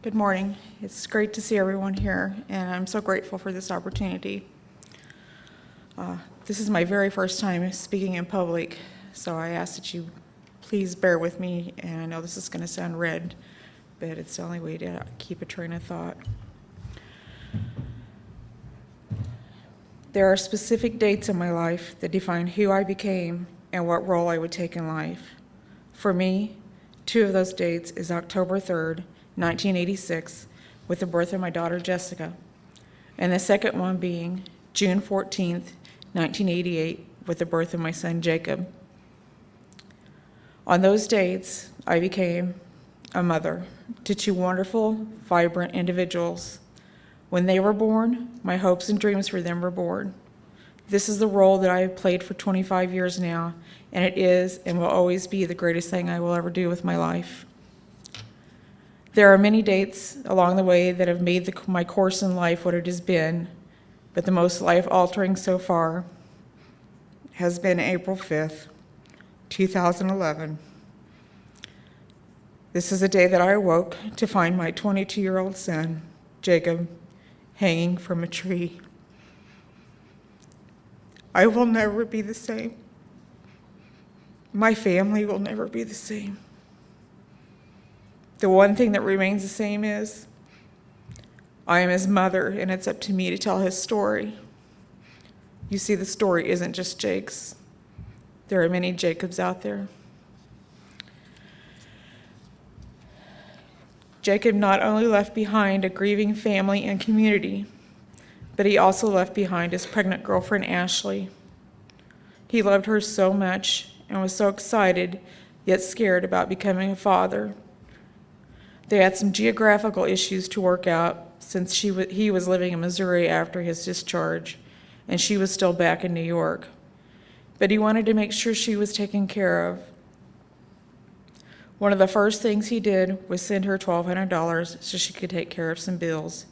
Good morning. It's great to see everyone here, and I'm so grateful for this opportunity. This is my very first time speaking in public, so I ask that you please bear with me, and I know this is going to sound red, but it's the only way to keep a train of thought. There are specific dates in my life that define who I became and what role I would take in life. For me, two of those dates is October 3rd, 1986, with the birth of my daughter Jessica, and the second one being June 14th, 1988, with the birth of my son Jacob. On those dates, I became a mother to two wonderful, vibrant individuals. When they were born, my hopes and dreams for them were born. This is the role that I have played for 25 years now, and it is and will always be the greatest thing I will ever do with my life. There are many dates along the way that have made my course in life what it has been, but the most life-altering so far has been April 5th, 2011. This is the day that I awoke to find my 22-year-old son, Jacob, hanging from a tree. I will never be the same. My family will never be the same. The one thing that remains the same is I am his mother, and it's up to me to tell his story. You see, the story isn't just Jake's. There are many Jacobs out there. Jacob not only left behind a grieving family and community, but he also left behind his pregnant girlfriend, Ashley. He loved her so much and was so excited, yet scared about becoming a father. They had some geographical issues to work out since he was living in Missouri after his discharge, and she was still back in New York. But he wanted to make sure she was taken care of. One of the first things he did was send her $1,200 so she could take care of some bills.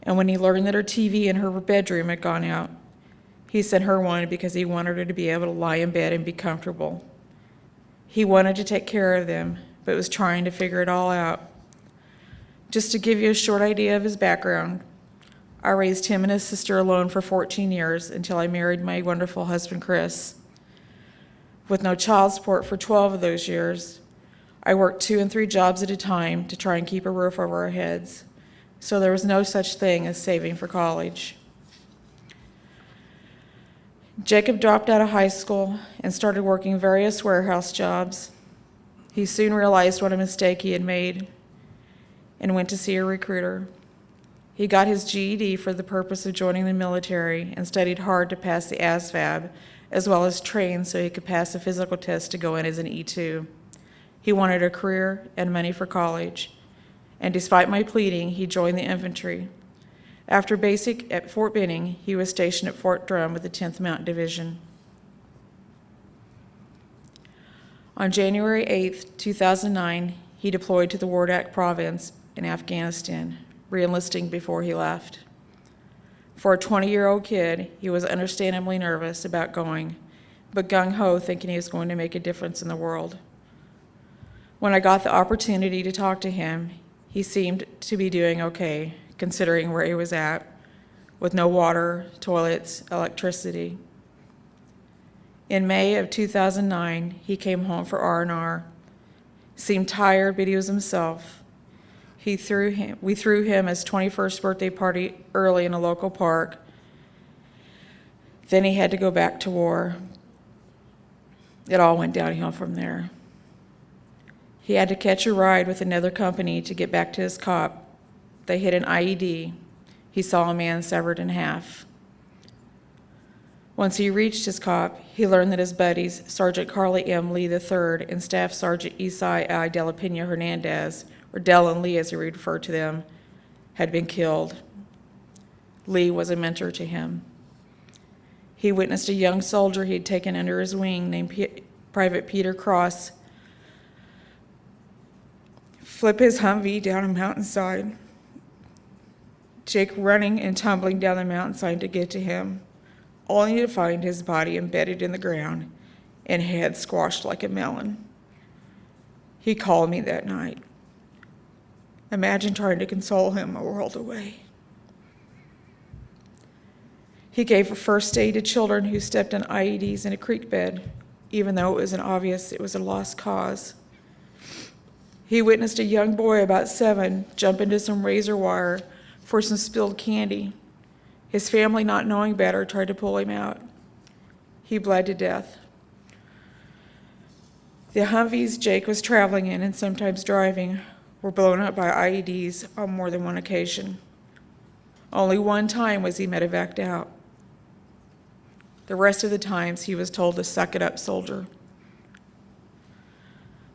And when he learned that her TV in her bedroom had gone out, he sent her one because he wanted her to be able to lie in bed and be comfortable. He wanted to take care of them, but was trying to figure it all out. Just to give you a short idea of his background, I raised him and his sister alone for 14 years until I married my wonderful husband, Chris. With no child support for 12 of those years, I worked 2 and 3 jobs at a time to try and keep a roof over our heads, so there was no such thing as saving for college. Jacob dropped out of high school and started working various warehouse jobs. He soon realized what a mistake he had made and went to see a recruiter. He got his GED for the purpose of joining the military and studied hard to pass the ASVAB, as well as train so he could pass a physical test to go in as an E2. He wanted a career and money for college, and despite my pleading, he joined the infantry. After basic at Fort Benning, he was stationed at Fort Drum with the 10th Mountain Division. On January 8, 2009, he deployed to the Wardak province in Afghanistan, re-enlisting before he left. For a 20-year-old kid, he was understandably nervous about going, but gung-ho thinking he was going to make a difference in the world. When I got the opportunity to talk to him, he seemed to be doing okay, considering where he was at, with no water, toilets, electricity. In May of 2009, he came home for R&R. Seemed tired, but he was himself. We threw him his 21st birthday party early in a local park. Then he had to go back to war. It all went downhill from there. He had to catch a ride with another company to get back to his cop. They hit an IED. He saw a man severed in half. Once he reached his cop, he learned that his buddies, Sergeant Carly M. Lee III and Staff Sergeant Isai I. De La Pena Hernandez, or Del and Lee as he referred to them, had been killed. Lee was a mentor to him. He witnessed a young soldier he had taken under his wing named Private Peter Cross flip his Humvee down a mountainside. Jake running and tumbling down the mountainside to get to him, only to find his body embedded in the ground and head squashed like a melon. He called me that night. Imagine trying to console him a world away. He gave first aid to children who stepped on IEDs in a creek bed, even though it was obvious it was a lost cause. He witnessed a young boy about 7 jump into some razor wire for some spilled candy. His family, not knowing better, tried to pull him out. He bled to death. The Humvees Jake was traveling in and sometimes driving were blown up by IEDs on more than one occasion. Only one time was he medevaced out. The rest of the times he was told to suck it up, soldier.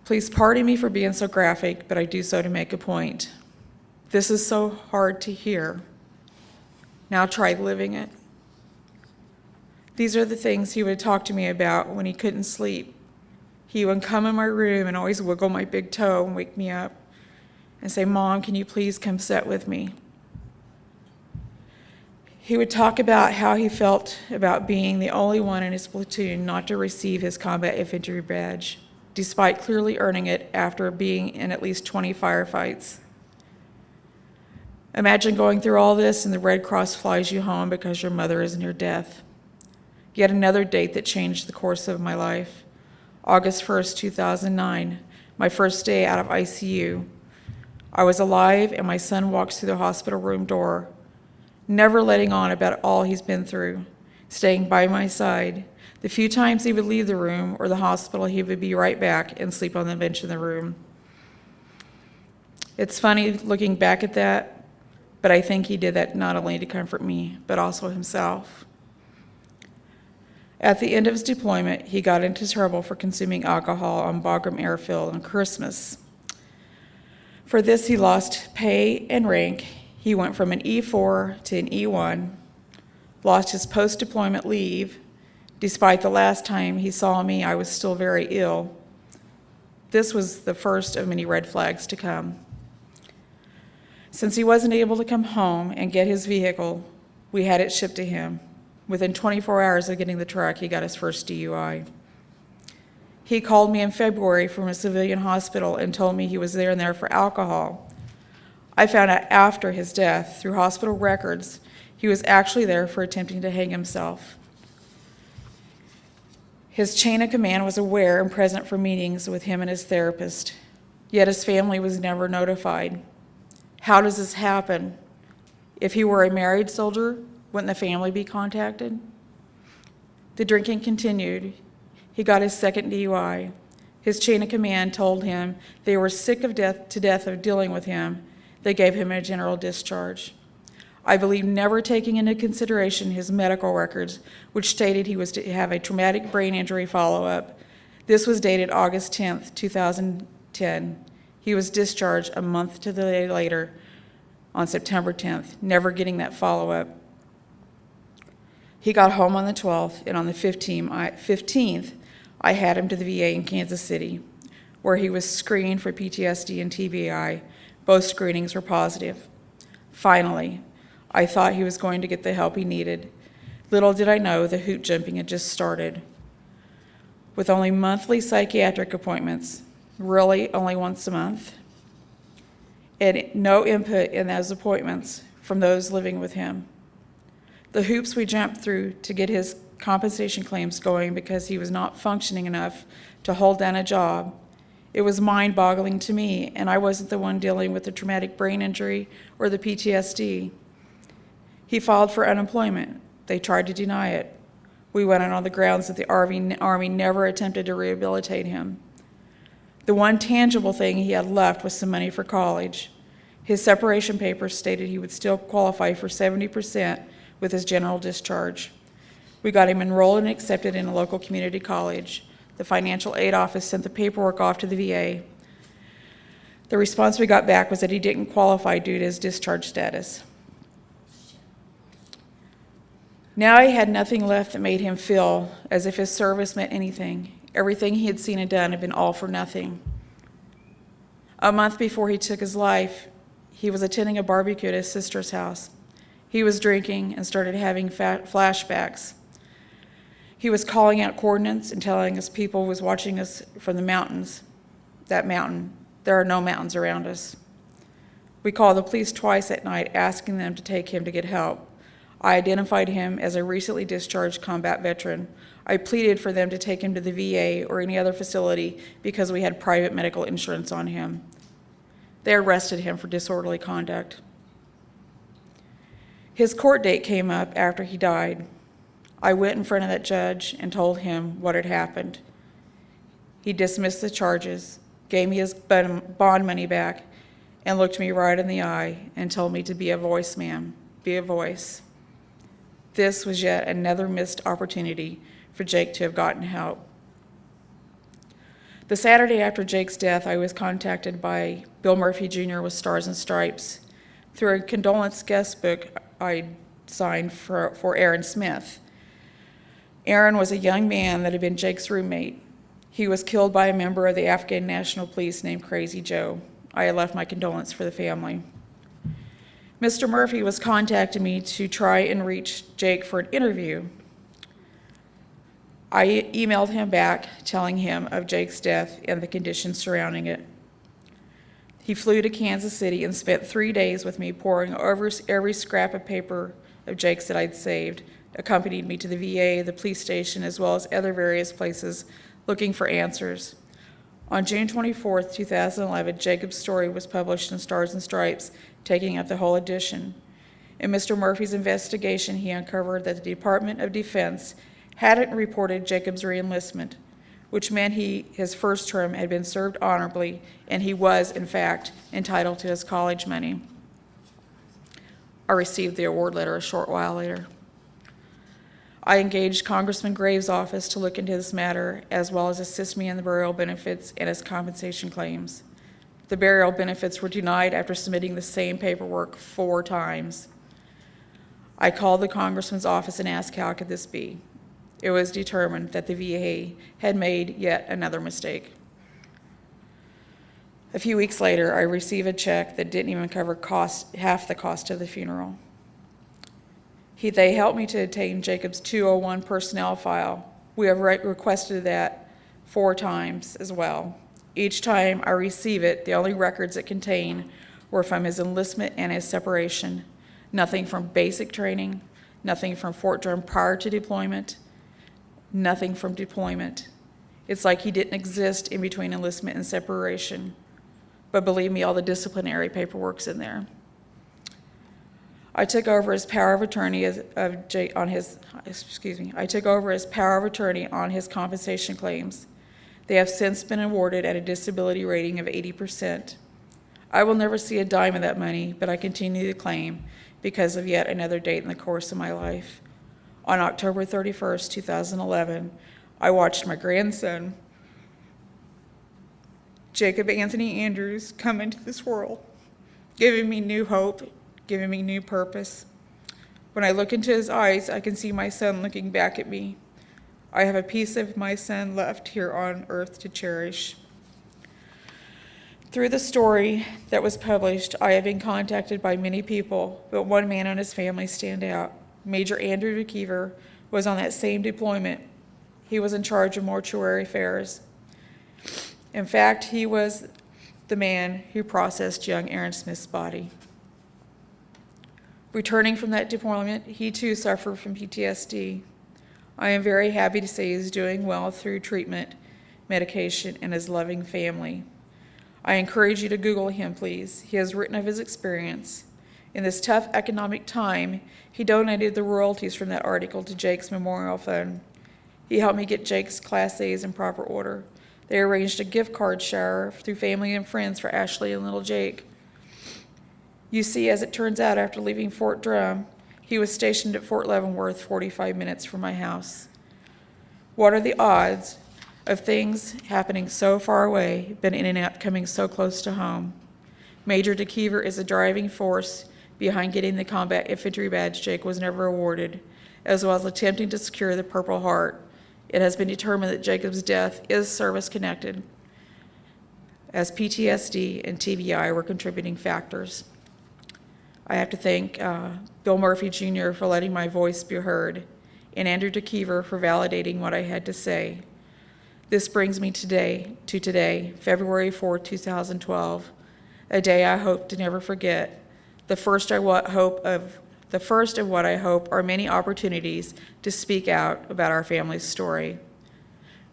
Please pardon me for being so graphic, but I do so to make a point. This is so hard to hear. Now try living it. These are the things he would talk to me about when he couldn't sleep. He would come in my room and always wiggle my big toe and wake me up and say, "Mom, can you please come sit with me?" He would talk about how he felt about being the only one in his platoon not to receive his combat infantry badge, despite clearly earning it after being in at least 20 firefights. Imagine going through all this and the Red Cross flies you home because your mother is near death. Yet another date that changed the course of my life. August 1st, 2009, my first day out of ICU. I was alive and my son walks through the hospital room door, never letting on about all he's been through, staying by my side. The few times he would leave the room or the hospital, he would be right back and sleep on the bench in the room. It's funny looking back at that, but I think he did that not only to comfort me, but also himself. At the end of his deployment, he got into trouble for consuming alcohol on Bagram Airfield on Christmas. For this, he lost pay and rank. He went from an E4 to an E1, lost his post-deployment leave. Despite the last time he saw me, I was still very ill. This was the first of many red flags to come. Since he wasn't able to come home and get his vehicle, we had it shipped to him. Within 24 hours of getting the truck, he got his first DUI. He called me in February from a civilian hospital and told me he was there for alcohol. I found out after his death, through hospital records, he was actually there for attempting to hang himself. His chain of command was aware and present for meetings with him and his therapist, yet his family was never notified. How does this happen? If he were a married soldier, wouldn't the family be contacted? The drinking continued. He got his second DUI. His chain of command told him they were sick to death of dealing with him. They gave him a general discharge. I believe never taking into consideration his medical records, which stated he was to have a traumatic brain injury follow-up. This was dated August 10th, 2010. He was discharged a month to the day later on September 10th, never getting that follow-up. He got home on the 12th, and on the 15th, I had him to the VA in Kansas City, where he was screened for PTSD and TBI. Both screenings were positive. Finally, I thought he was going to get the help he needed. Little did I know the hoot jumping had just started. With only monthly psychiatric appointments, really only once a month, and no input in those appointments from those living with him. The hoops we jumped through to get his compensation claims going because he was not functioning enough to hold down a job. It was mind-boggling to me, and I wasn't the one dealing with the traumatic brain injury or the PTSD. He filed for unemployment. They tried to deny it. We went on the grounds that the Army never attempted to rehabilitate him. The one tangible thing he had left was some money for college. His separation papers stated he would still qualify for 70% with his general discharge. We got him enrolled and accepted in a local community college. The financial aid office sent the paperwork off to the VA. The response we got back was that he didn't qualify due to his discharge status. Now he had nothing left that made him feel as if his service meant anything. Everything he had seen and done had been all for nothing. A month before he took his life, he was attending a barbecue at his sister's house. He was drinking and started having flashbacks. He was calling out coordinates and telling us people was watching us from the mountains. That mountain. There are no mountains around us. We called the police twice at night, asking them to take him to get help. I identified him as a recently discharged combat veteran. I pleaded for them to take him to the VA or any other facility because we had private medical insurance on him. They arrested him for disorderly conduct. His court date came up after he died. I went in front of that judge and told him what had happened. He dismissed the charges, gave me his bond money back, and looked me right in the eye and told me to be a voice, ma'am, be a voice. This was yet another missed opportunity for Jake to have gotten help. The Saturday after Jake's death, I was contacted by Bill Murphy Jr. with Stars and Stripes through a condolence guest book I signed for Aaron Smith. Aaron was a young man that had been Jake's roommate. He was killed by a member of the Afghan National Police named Crazy Joe. I had left my condolence for the family. Mr. Murphy was contacting me to try and reach Jake for an interview. I emailed him back telling him of Jake's death and the conditions surrounding it. He flew to Kansas City and spent 3 days with me poring over every scrap of paper of Jake's that I'd saved, accompanied me to the VA, the police station, as well as other various places looking for answers. On June 24, 2011, Jacob's story was published in Stars and Stripes, taking up the whole edition. In Mr. Murphy's investigation, he uncovered that the Department of Defense hadn't reported Jacob's reenlistment, which meant his first term had been served honorably, and he was, in fact, entitled to his college money. I received the award letter a short while later. I engaged Congressman Graves' office to look into this matter, as well as assist me in the burial benefits and his compensation claims. The burial benefits were denied after submitting the same paperwork 4 times. I called the congressman's office and asked how could this be. It was determined that the VA had made yet another mistake. A few weeks later, I received a check that didn't even cover half the cost of the funeral. They helped me to obtain Jacob's 201 personnel file. We have requested that 4 times as well. Each time I receive it, the only records it contained were from his enlistment and his separation. Nothing from basic training, nothing from Fort Drum prior to deployment, nothing from deployment. It's like he didn't exist in between enlistment and separation. But believe me, all the disciplinary paperwork's in there. I took over his power of attorney on his compensation claims. They have since been awarded at a disability rating of 80%. I will never see a dime of that money, but I continue to claim because of yet another date in the course of my life. On October 31st, 2011, I watched my grandson, Jacob Anthony Andrews, come into this world, giving me new hope, giving me new purpose. When I look into his eyes, I can see my son looking back at me. I have a piece of my son left here on earth to cherish. Through the story that was published, I have been contacted by many people, but one man and his family stand out. Major Andrew DeKeever was on that same deployment. He was in charge of mortuary affairs. In fact, he was the man who processed young Aaron Smith's body. Returning from that deployment, he too suffered from PTSD. I am very happy to say he's doing well through treatment, medication, and his loving family. I encourage you to Google him, please. He has written of his experience. In this tough economic time, he donated the royalties from that article to Jake's Memorial Fund. He helped me get Jake's Class A's in proper order. They arranged a gift card shower through family and friends for Ashley and little Jake. You see, as it turns out, after leaving Fort Drum, he was stationed at Fort Leavenworth, 45 minutes from my house. What are the odds of things happening so far away, but ending up coming so close to home? Major DeKeever is a driving force behind getting the combat infantry badge Jake was never awarded, as well as attempting to secure the Purple Heart. It has been determined that Jacob's death is service-connected, as PTSD and TBI were contributing factors. I have to thank Bill Murphy Jr. for letting my voice be heard, and Andrew DeKeever for validating what I had to say. This brings me to today, February 4, 2012, a day I hope to never forget. The first of what I hope are many opportunities to speak out about our family's story.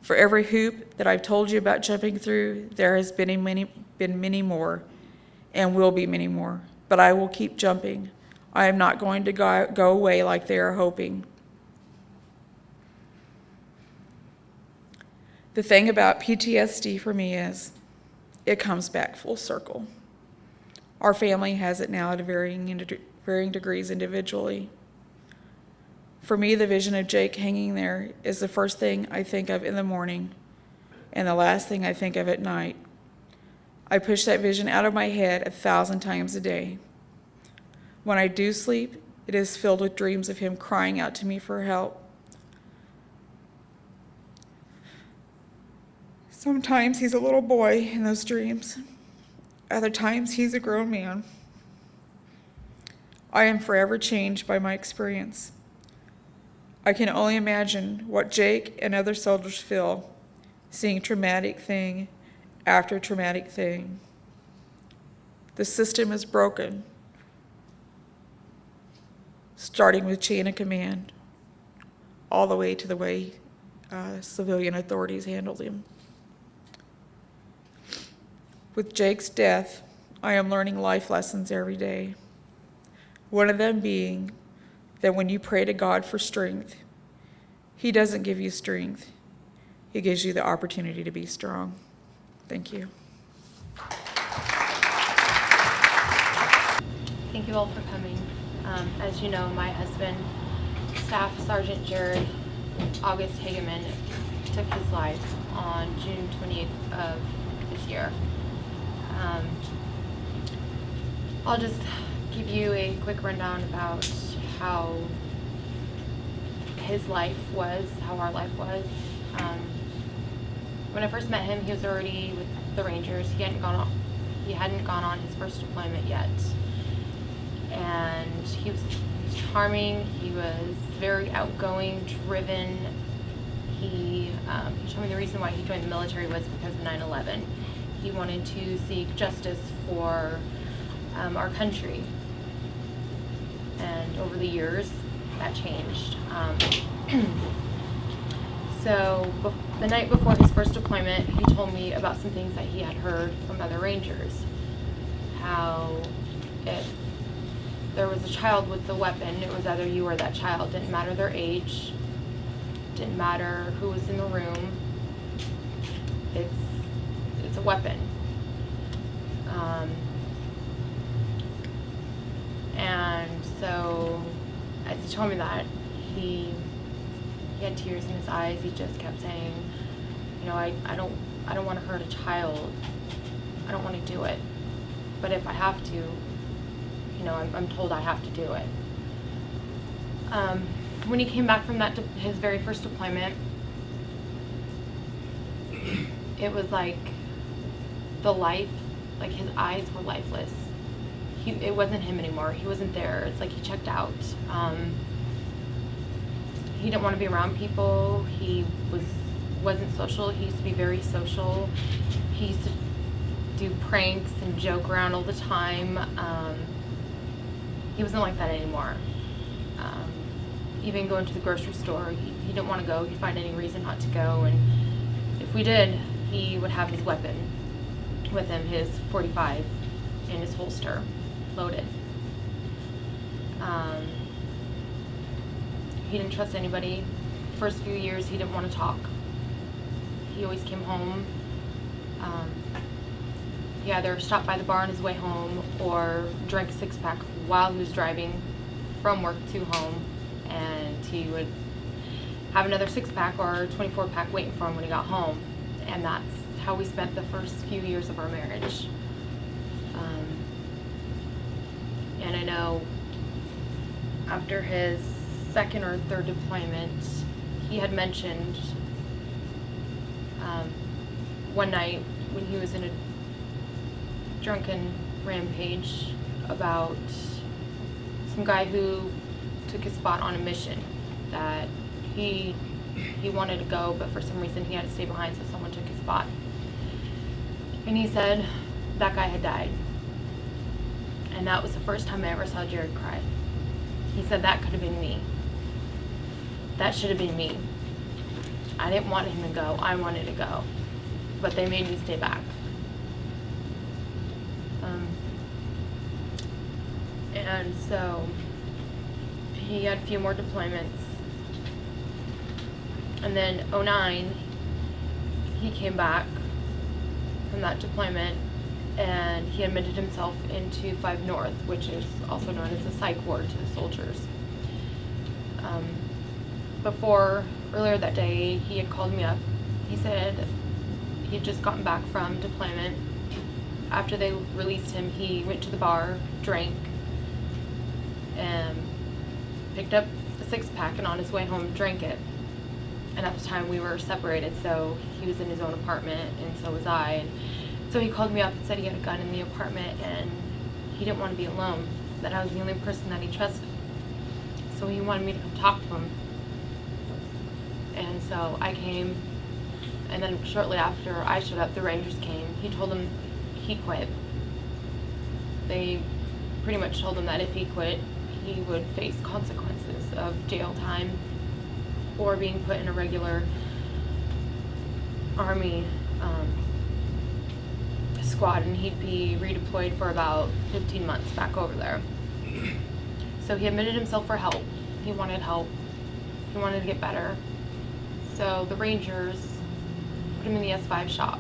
For every hoop that I've told you about jumping through, there has been many more, and will be many more. But I will keep jumping. I am not going to go away like they are hoping. The thing about PTSD for me is it comes back full circle. Our family has it now at varying degrees individually. For me, the vision of Jake hanging there is the first thing I think of in the morning and the last thing I think of at night. I push that vision out of my head 1,000 times a day. When I do sleep, it is filled with dreams of him crying out to me for help. Sometimes he's a little boy in those dreams. Other times he's a grown man. I am forever changed by my experience. I can only imagine what Jake and other soldiers feel, seeing traumatic thing after traumatic thing. The system is broken, starting with chain of command, all the way to the way civilian authorities handled him. With Jake's death, I am learning life lessons every day. One of them being that when you pray to God for strength, He doesn't give you strength. He gives you the opportunity to be strong. Thank you. Thank you all for coming. As you know, my husband, Staff Sergeant Jared August Hageman, took his life on June 28th of this year. I'll just give you a quick rundown about how his life was, how our life was. When I first met him, he was already with the Rangers. He hadn't gone on his first deployment yet. And he was charming. He was very outgoing, driven. He told me the reason why he joined the military was because of 9/11. He wanted to seek justice for our country. And over the years, that changed. So the night before his first deployment, he told me about some things that he had heard from other Rangers. How if there was a child with the weapon, it was either you or that child. Didn't matter their age, didn't matter who was in the room. It's a weapon. And so as he told me that, he had tears in his eyes. He just kept saying, I don't want to hurt a child. I don't want to do it. But if I have to, I'm told I have to do it. When he came back from his very first deployment, it was like his eyes were lifeless. It wasn't him anymore. He wasn't there. It's like he checked out. He didn't want to be around people. He wasn't social. He used to be very social. He used to do pranks and joke around all the time. He wasn't like that anymore. Even going to the grocery store, he didn't want to go. He'd find any reason not to go. And if we did, he would have his weapon with him, his .45 in his holster, loaded. He didn't trust anybody. First few years, he didn't want to talk. He always came home. He either stopped by the bar on his way home or drank a six-pack while he was driving from work to home, and he would have another six-pack or 24-pack waiting for him when he got home. And that's how we spent the first few years of our marriage. And I know after his second or third deployment, he had mentioned one night when he was in a drunken rampage about some guy who took his spot on a mission, that he wanted to go, but for some reason he had to stay behind, so someone took his spot. And he said that guy had died. And that was the first time I ever saw Jared cry. He said that could have been me. That should have been me. I didn't want him to go. I wanted to go. But they made me stay back. And so he had a few more deployments. And then 2009, he came back from that deployment and he admitted himself into 5 North, which is also known as the psych ward to the soldiers. Earlier that day, he had called me up. He said he had just gotten back from deployment. After they released him, he went to the bar, drank, and picked up a 6-pack, and on his way home drank it. And at the time we were separated, so he was in his own apartment and so was I. And so he called me up and said he had a gun in the apartment and he didn't want to be alone, that I was the only person that he trusted. So he wanted me to come talk to him. And so I came, and then shortly after I showed up, the Rangers came. He told them he quit. They pretty much told him that if he quit, he would face consequences of jail time or being put in a regular Army squad, and he'd be redeployed for about 15 months back over there. So he admitted himself for help. He wanted help. He wanted to get better. So the Rangers put him in the S5 shop.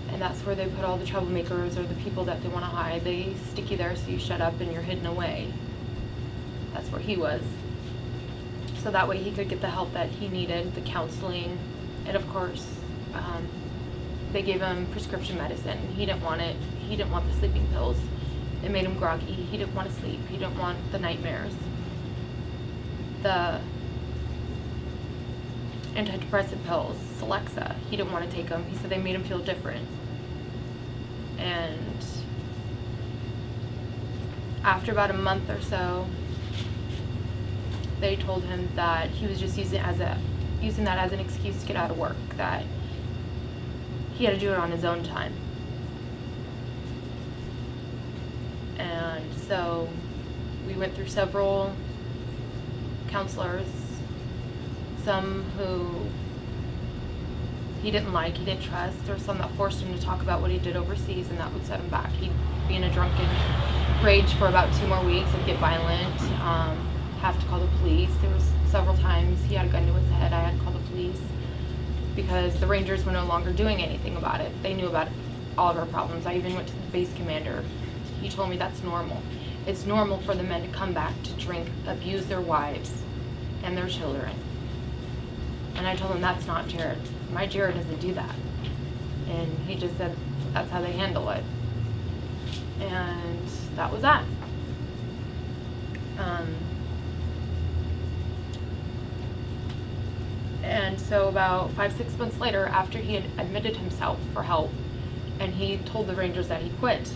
And that's where they put all the troublemakers or the people that they want to hide. They stick you there so you shut up and you're hidden away. That's where he was. So that way he could get the help that he needed, the counseling, and of course, they gave him prescription medicine. He didn't want it. He didn't want the sleeping pills. It made him groggy. He didn't want to sleep. He didn't want the nightmares. The antidepressant pills, Celexa, he didn't want to take them. He said they made him feel different. And after about a month or so, they told him that he was just using that as an excuse to get out of work, that he had to do it on his own time. And so we went through several counselors, some who he didn't like, he didn't trust, or some that forced him to talk about what he did overseas, and that would set him back. He'd be in a drunken rage for about 2 more weeks and get violent, have to call the police. There was several times he had a gun to his head. I had to call the police because the Rangers were no longer doing anything about it. They knew about all of our problems. I even went to the base commander. He told me that's normal. It's normal for the men to come back to drink, abuse their wives and their children. And I told him that's not Jared. My Jared doesn't do that. And he just said that's how they handle it. And that was that. And so about 5-6 months later, after he had admitted himself for help and he told the Rangers that he quit,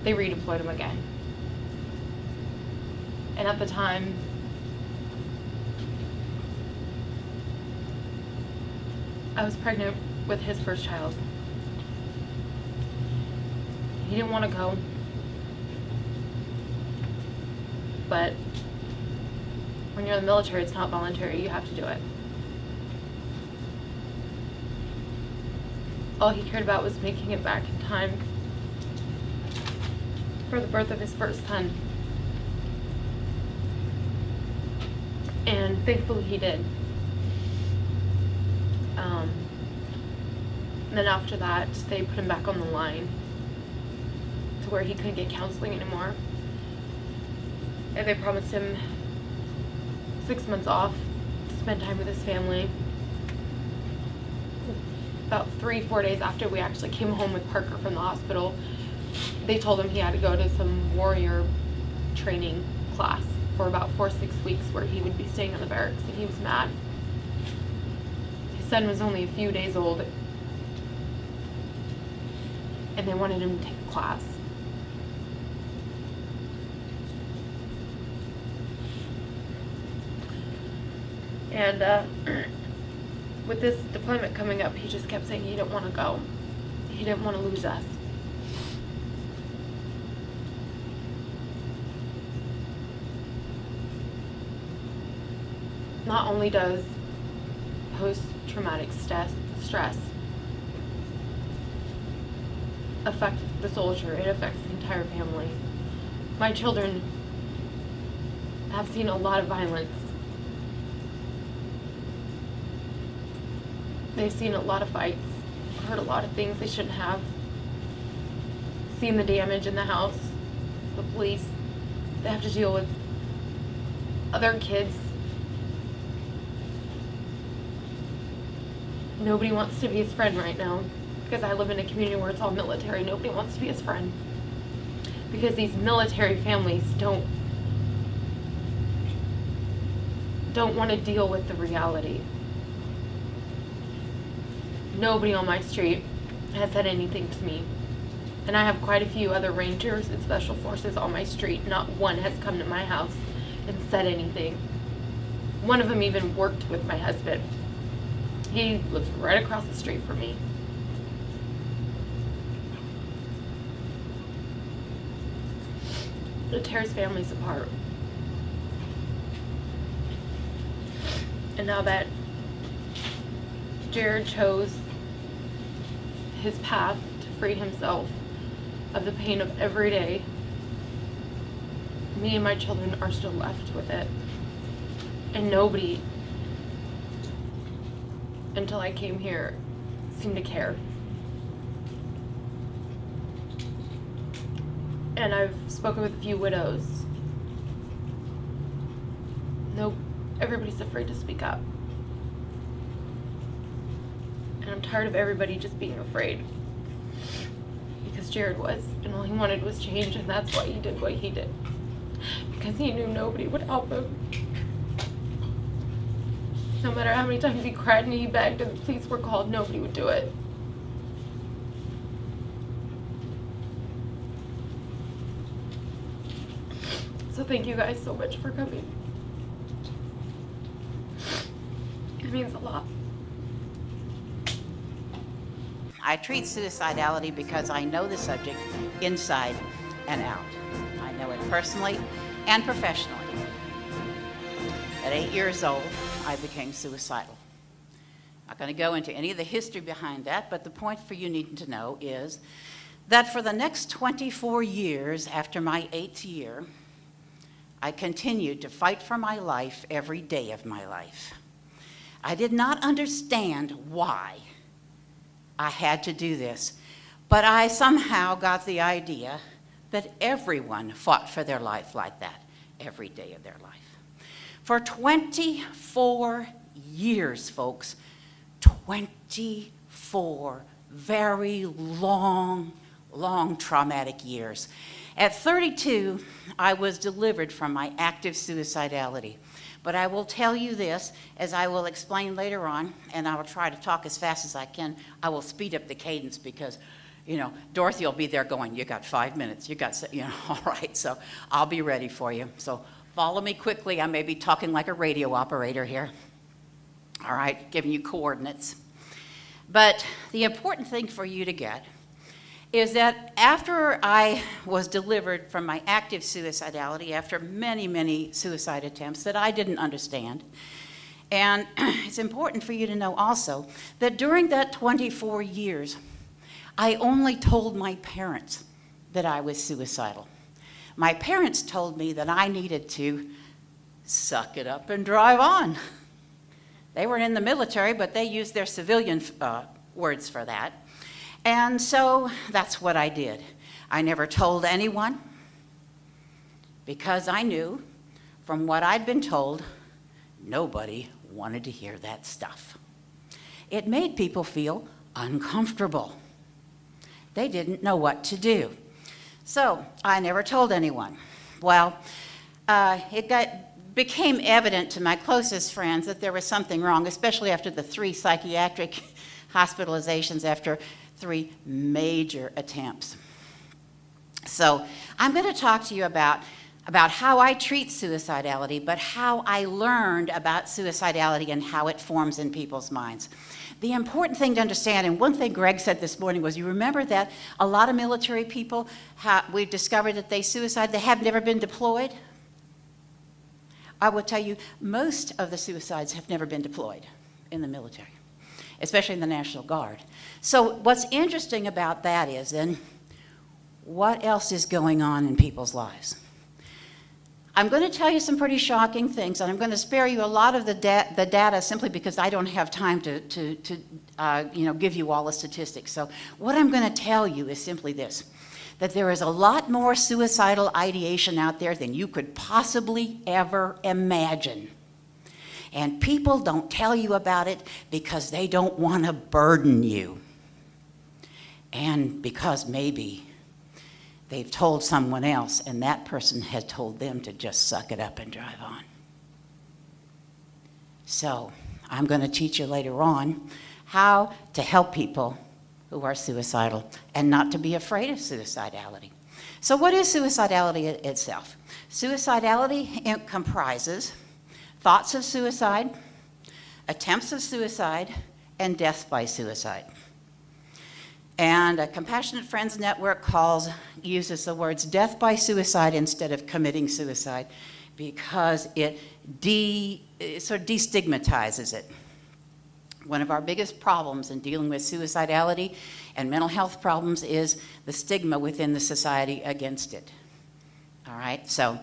they redeployed him again. And at the time, I was pregnant with his first child. He didn't want to go, but when you're in the military, it's not voluntary. You have to do it. All he cared about was making it back in time for the birth of his first son. And thankfully he did. And then after that, they put him back on the line to where he couldn't get counseling anymore. And they promised him 6 months off to spend time with his family. About 3-4 days after we actually came home with Parker from the hospital, they told him he had to go to some warrior training class for about 4-6 weeks where he would be staying in the barracks, and he was mad. His son was only a few days old, and they wanted him to take a class. And with this deployment coming up, he just kept saying he didn't want to go. He didn't want to lose us. not only does post-traumatic stress affect the soldier, it affects the entire family. My children have seen a lot of violence. They've seen a lot of fights, heard a lot of things they shouldn't have, seen the damage in the house, the police. They have to deal with other kids. Nobody wants to be his friend right now, because I live in a community where it's all military. Nobody wants to be his friend, because these military families don't want to deal with the reality. Nobody on my street has said anything to me. And I have quite a few other Rangers and Special Forces on my street. Not one has come to my house and said anything. One of them even worked with my husband. He lives right across the street from me. It tears families apart. And now that Jared chose his path to free himself of the pain of every day, me and my children are still left with it. And nobody, until I came here, seemed to care. And I've spoken with a few widows. No, everybody's afraid to speak up. And I'm tired of everybody just being afraid. Because Jared was, and all he wanted was change, and that's why he did what he did. Because he knew nobody would help him. No matter how many times he cried and he begged and the police were called, nobody would do it. So thank you guys so much for coming. It means a lot. I treat suicidality because I know the subject inside and out. I know it personally and professionally. At 8 years old, I became suicidal. I'm not going to go into any of the history behind that, but the point for you needing to know is that for the next 24 years after my 8th year, I continued to fight for my life every day of my life. I did not understand why I had to do this, but I somehow got the idea that everyone fought for their life like that every day of their life. For 24 years, folks, 24 very long traumatic years. At 32, I was delivered from my active suicidality. But I will tell you this, as I will explain later on, and I will try to talk as fast as I can. I will speed up the cadence because, Dorothy will be there going, you got 5 minutes, all right, so I'll be ready for you. So follow me quickly. I may be talking like a radio operator here. All right, giving you coordinates. But the important thing for you to get is that after I was delivered from my active suicidality, after many suicide attempts that I didn't understand, and it's important for you to know also that during that 24 years, I only told my parents that I was suicidal. My parents told me that I needed to suck it up and drive on. They weren't in the military, but they used their civilian words for that. And so that's what I did. I never told anyone because I knew from what I'd been told, nobody wanted to hear that stuff. It made people feel uncomfortable. They didn't know what to do. So I never told anyone. Well, became evident to my closest friends that there was something wrong, especially after the 3 psychiatric hospitalizations after 3 major attempts. So I'm going to talk to you about how I treat suicidality, but how I learned about suicidality and how it forms in people's minds. The important thing to understand, and one thing Greg said this morning was, you remember that a lot of military people, we've discovered that they have never been deployed. I will tell you, most of the suicides have never been deployed in the military, especially in the National Guard. So what's interesting about that is then, what else is going on in people's lives? I'm going to tell you some pretty shocking things, and I'm going to spare you a lot of the data simply because I don't have time to give you all the statistics. So what I'm going to tell you is simply this, that there is a lot more suicidal ideation out there than you could possibly ever imagine. And people don't tell you about it because they don't want to burden you. And because maybe they've told someone else and that person had told them to just suck it up and drive on. So I'm going to teach you later on how to help people who are suicidal and not to be afraid of suicidality. So what is suicidality itself? Suicidality comprises thoughts of suicide, attempts of suicide, and death by suicide. And a Compassionate Friends Network uses the words death by suicide instead of committing suicide because it sort of destigmatizes it. One of our biggest problems in dealing with suicidality and mental health problems is the stigma within the society against it. All right, so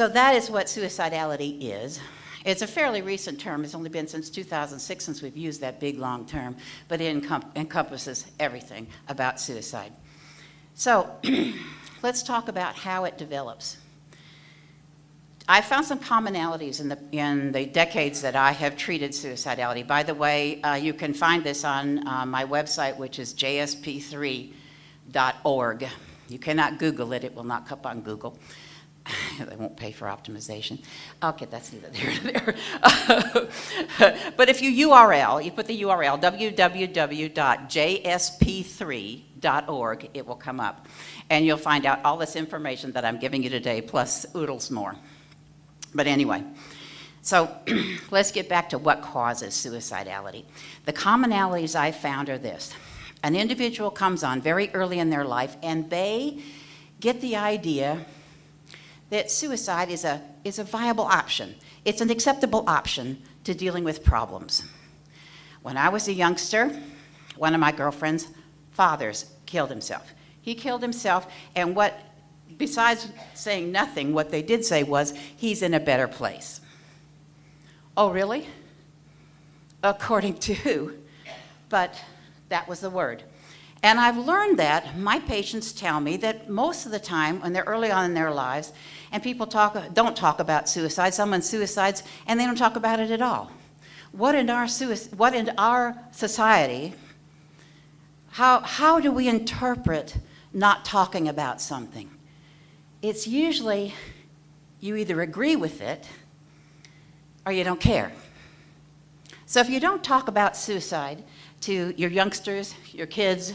that is what suicidality is. It's a fairly recent term. It's only been since 2006 since we've used that big, long term, but it encompasses everything about suicide. So let's talk about how it develops. I found some commonalities in the decades that I have treated suicidality. By the way, you can find this on my website, which is jsp3.org. You cannot Google it. It will not come up on Google. They won't pay for optimization. Okay, that's neither there nor there. But if you put the URL, www.jsp3.org, it will come up. And you'll find out all this information that I'm giving you today, plus oodles more. But anyway, so let's get back to what causes suicidality. The commonalities I found are this. An individual comes on very early in their life, and they get the idea that suicide is a viable option. It's an acceptable option to dealing with problems. When I was a youngster, one of my girlfriend's fathers killed himself. He killed himself, and besides saying nothing, what they did say was, he's in a better place. Oh, really? According to who? But that was the word. And I've learned that my patients tell me that most of the time when they're early on in their lives and people don't talk about suicide, someone suicides and they don't talk about it at all. What in our society, how do we interpret not talking about something? It's usually you either agree with it or you don't care. So if you don't talk about suicide to your youngsters, your kids,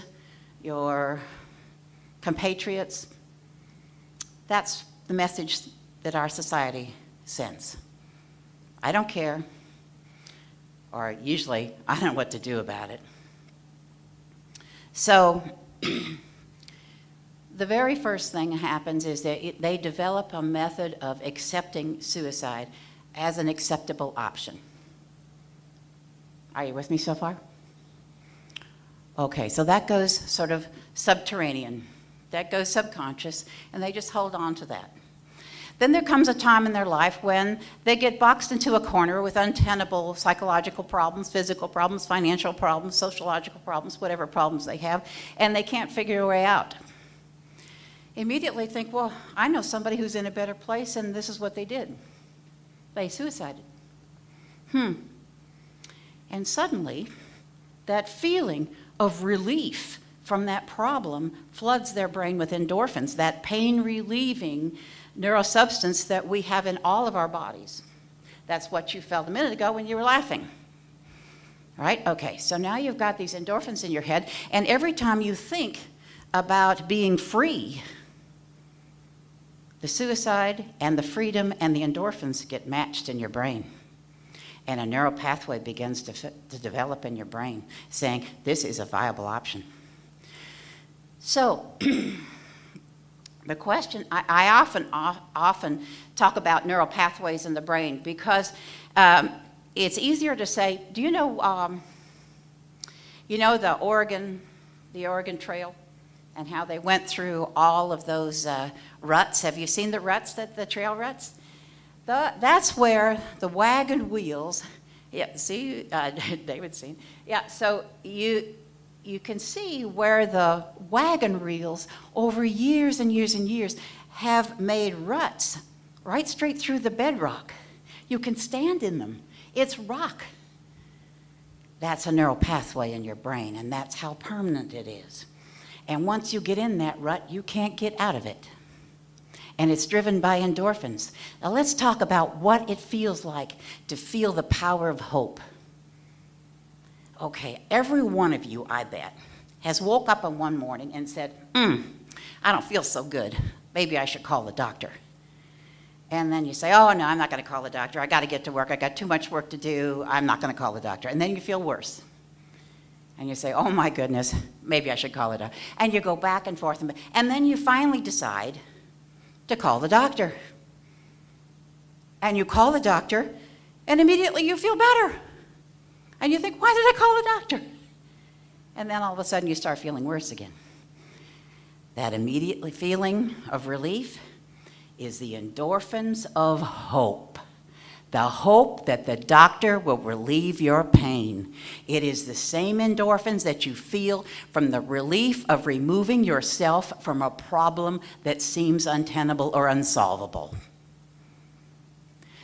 your compatriots, that's the message that our society sends. I don't care, or usually I don't know what to do about it. So the very first thing that happens is that they develop a method of accepting suicide as an acceptable option. Are you with me so far? Okay, so that goes sort of subterranean. That goes subconscious, and they just hold on to that. Then there comes a time in their life when they get boxed into a corner with untenable psychological problems, physical problems, financial problems, sociological problems, whatever problems they have, and they can't figure a way out. Immediately think, well, I know somebody who's in a better place, and this is what they did. They suicided. And suddenly, that feeling of relief from that problem floods their brain with endorphins, that pain-relieving neurosubstance that we have in all of our bodies. That's what you felt a minute ago when you were laughing. All right? Okay, so now you've got these endorphins in your head, and every time you think about being free, the suicide and the freedom and the endorphins get matched in your brain. And a neural pathway begins to develop in your brain, saying, this is a viable option. So, The question, I often talk about neural pathways in the brain because it's easier to say, do you know the Oregon Trail and how they went through all of those ruts? Have you seen the ruts, the trail ruts? That's where the wagon wheels, yeah, see, David's seen. Yeah, so you can see where the wagon wheels over years and years and years have made ruts right straight through the bedrock. You can stand in them. It's rock. That's a neural pathway in your brain, and that's how permanent it is. And once you get in that rut, you can't get out of it. And it's driven by endorphins. Now let's talk about what it feels like to feel the power of hope. Okay, every one of you, I bet, has woke up on one morning and said, I don't feel so good. Maybe I should call the doctor. And then you say, oh, no, I'm not going to call the doctor. I got to get to work. I got too much work to do. I'm not going to call the doctor. And then you feel worse. And you say, oh, my goodness, maybe I should call the doctor. And you go back and forth. And then you finally decide to call the doctor. And you call the doctor, and immediately you feel better. And you think, why did I call the doctor? And then all of a sudden you start feeling worse again. That immediate feeling of relief is the endorphins of hope. The hope that the doctor will relieve your pain. It is the same endorphins that you feel from the relief of removing yourself from a problem that seems untenable or unsolvable.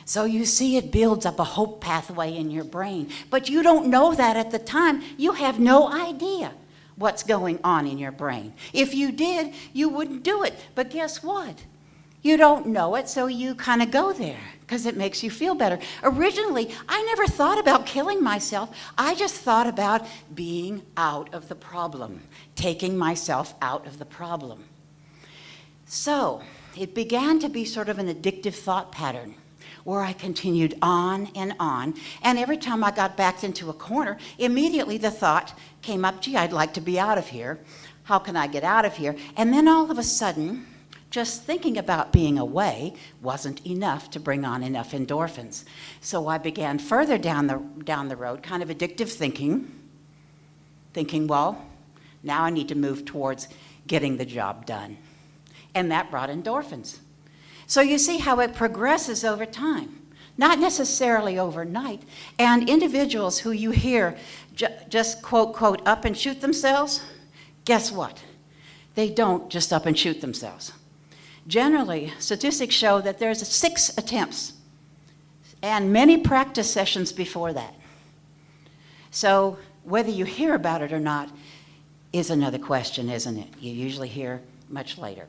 So you see, it builds up a hope pathway in your brain. But you don't know that at the time. You have no idea what's going on in your brain. If you did, you wouldn't do it. But guess what? You don't know it, so you kind of go there because it makes you feel better. Originally, I never thought about killing myself. I just thought about being out of the problem, taking myself out of the problem. So it began to be sort of an addictive thought pattern, where I continued on, and every time I got backed into a corner, immediately the thought came up, gee, I'd like to be out of here. How can I get out of here? And then all of a sudden, just thinking about being away wasn't enough to bring on enough endorphins. So I began further down the road, kind of addictive thinking, well, now I need to move towards getting the job done. And that brought endorphins. So you see how it progresses over time, not necessarily overnight. And individuals who you hear just quote, quote, up and shoot themselves, guess what? They don't just up and shoot themselves. Generally, statistics show that there's 6 attempts and many practice sessions before that. So whether you hear about it or not is another question, isn't it? You usually hear much later.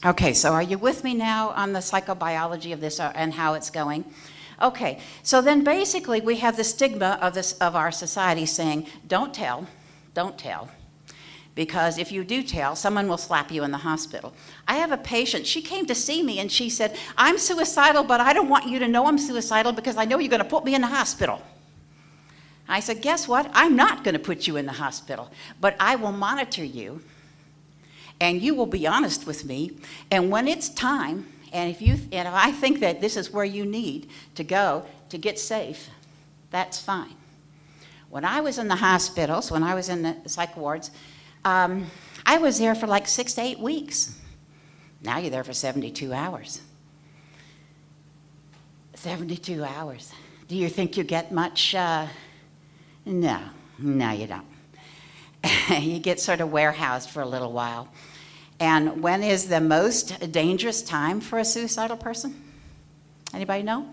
Okay, so are you with me now on the psychobiology of this and how it's going? Okay, so then basically we have the stigma of our society saying, don't tell, because if you do tell, someone will slap you in the hospital. I have a patient, she came to see me and she said, I'm suicidal, but I don't want you to know I'm suicidal because I know you're going to put me in the hospital. I said, guess what? I'm not going to put you in the hospital, but I will monitor you. And you will be honest with me, and when it's time, and if I think that this is where you need to go to get safe, that's fine. When I was in the hospitals, when I was in the psych wards, I was there for like 6 to 8 weeks. Now you're there for 72 hours. 72 hours. Do you think you get much? No, you don't. You get sort of warehoused for a little while. And when is the most dangerous time for a suicidal person? Anybody know?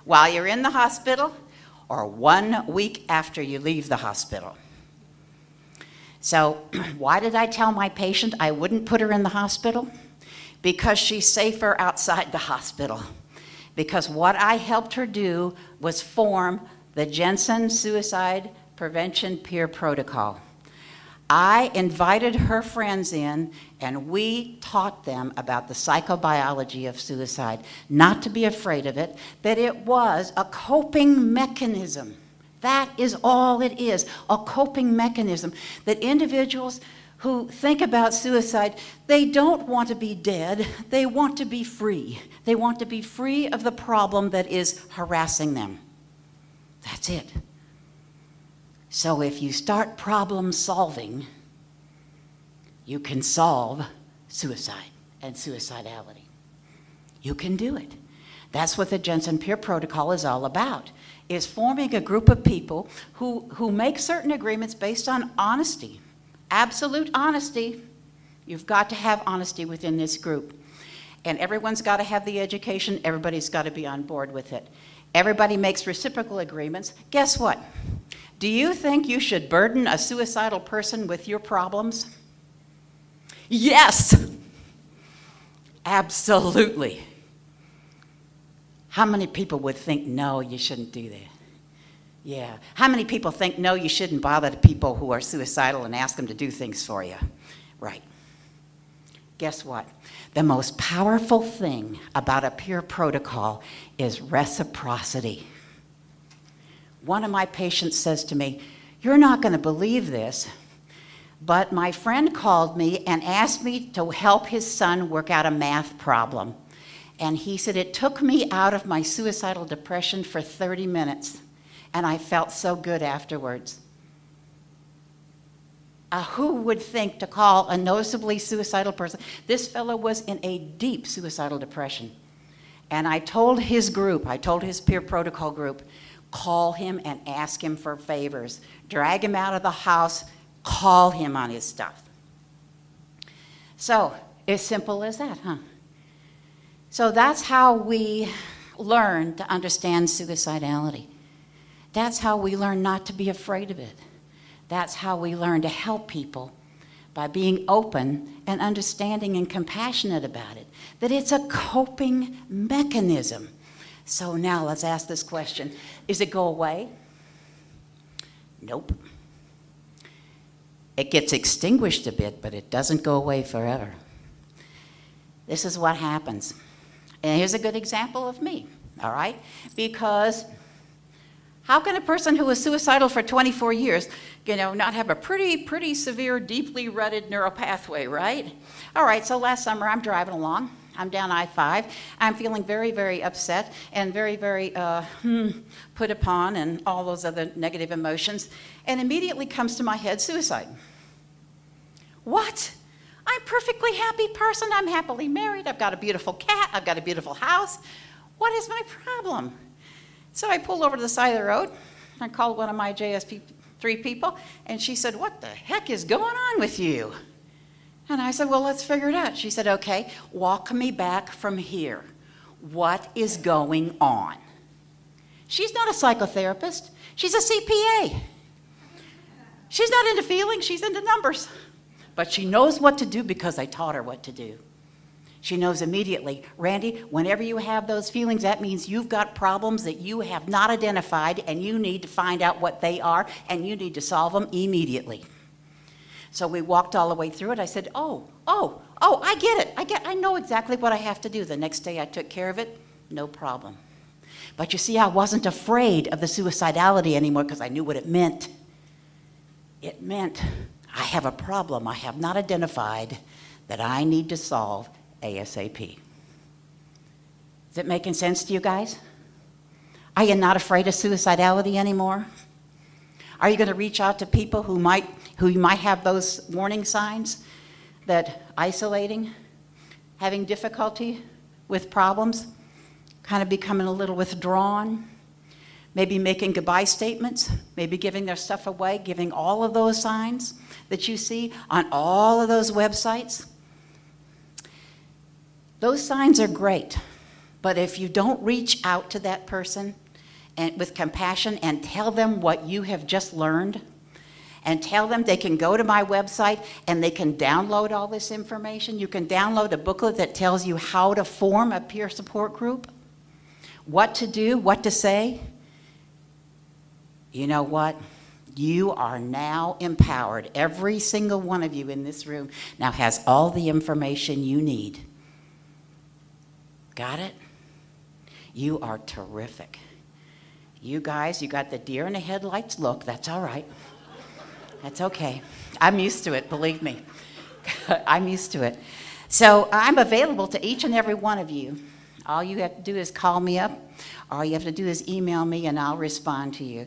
While you're in the hospital or 1 week after you leave the hospital. So why did I tell my patient I wouldn't put her in the hospital? Because she's safer outside the hospital. Because what I helped her do was form the Jensen Suicide Prevention Peer Protocol. I invited her friends in, and we taught them about the psychobiology of suicide, not to be afraid of it, that it was a coping mechanism. That is all it is, a coping mechanism that individuals who think about suicide, they don't want to be dead. They want to be free. They want to be free of the problem that is harassing them. That's it. So if you start problem solving, you can solve suicide and suicidality. You can do it. That's what the Jensen Peer Protocol is all about, is forming a group of people who make certain agreements based on honesty, absolute honesty. You've got to have honesty within this group. And everyone's got to have the education. Everybody's got to be on board with it. Everybody makes reciprocal agreements. Guess what? Do you think you should burden a suicidal person with your problems? Yes! Absolutely. How many people would think, no, you shouldn't do that? Yeah. How many people think, no, you shouldn't bother the people who are suicidal and ask them to do things for you? Right. Guess what? The most powerful thing about a peer protocol is reciprocity. One of my patients says to me, you're not going to believe this, but my friend called me and asked me to help his son work out a math problem. And he said, it took me out of my suicidal depression for 30 minutes, and I felt so good afterwards. Who would think to call a noticeably suicidal person? This fellow was in a deep suicidal depression. And I told his group, I told his peer protocol group, call him and ask him for favors. Drag him out of the house, call him on his stuff. So, as simple as that, huh? So that's how we learn to understand suicidality. That's how we learn not to be afraid of it. That's how we learn to help people, by being open and understanding and compassionate about it, that it's a coping mechanism. So now let's ask this question. Is it go away? Nope. It gets extinguished a bit, but it doesn't go away forever. This is what happens. And here's a good example of me, all right? Because how can a person who was suicidal for 24 years, not have a pretty severe, deeply rutted neural pathway, right? All right, so last summer I'm driving along. I'm down I-5. I'm feeling very, very upset and very, very put upon and all those other negative emotions. And immediately comes to my head suicide. What? I'm a perfectly happy person. I'm happily married. I've got a beautiful cat. I've got a beautiful house. What is my problem? So I pulled over to the side of the road. I called one of my JSP3 people, and she said, what the heck is going on with you? And I said, well, let's figure it out. She said, okay, walk me back from here. What is going on? She's not a psychotherapist. She's a CPA. She's not into feelings. She's into numbers. But she knows what to do because I taught her what to do. She knows immediately, Randy, whenever you have those feelings, that means you've got problems that you have not identified, and you need to find out what they are, and you need to solve them immediately. So we walked all the way through it. I said, oh, I get it. I know exactly what I have to do. The next day I took care of it, no problem. But you see, I wasn't afraid of the suicidality anymore because I knew what it meant. It meant I have a problem I have not identified that I need to solve ASAP. Is it making sense to you guys? Are you not afraid of suicidality anymore? Are you going to reach out to people who might have those warning signs that isolating, having difficulty with problems, kind of becoming a little withdrawn, maybe making goodbye statements, maybe giving their stuff away, giving all of those signs that you see on all of those websites? Those signs are great, but if you don't reach out to that person and with compassion and tell them what you have just learned, and tell them they can go to my website and they can download all this information. You can download a booklet that tells you how to form a peer support group, what to do, what to say. You know what? You are now empowered. Every single one of you in this room now has all the information you need. Got it? You are terrific. You guys, you got the deer in the headlights look. That's all right. That's okay. I'm used to it, believe me. I'm used to it. So I'm available to each and every one of you. All you have to do is call me up. All you have to do is email me, and I'll respond to you.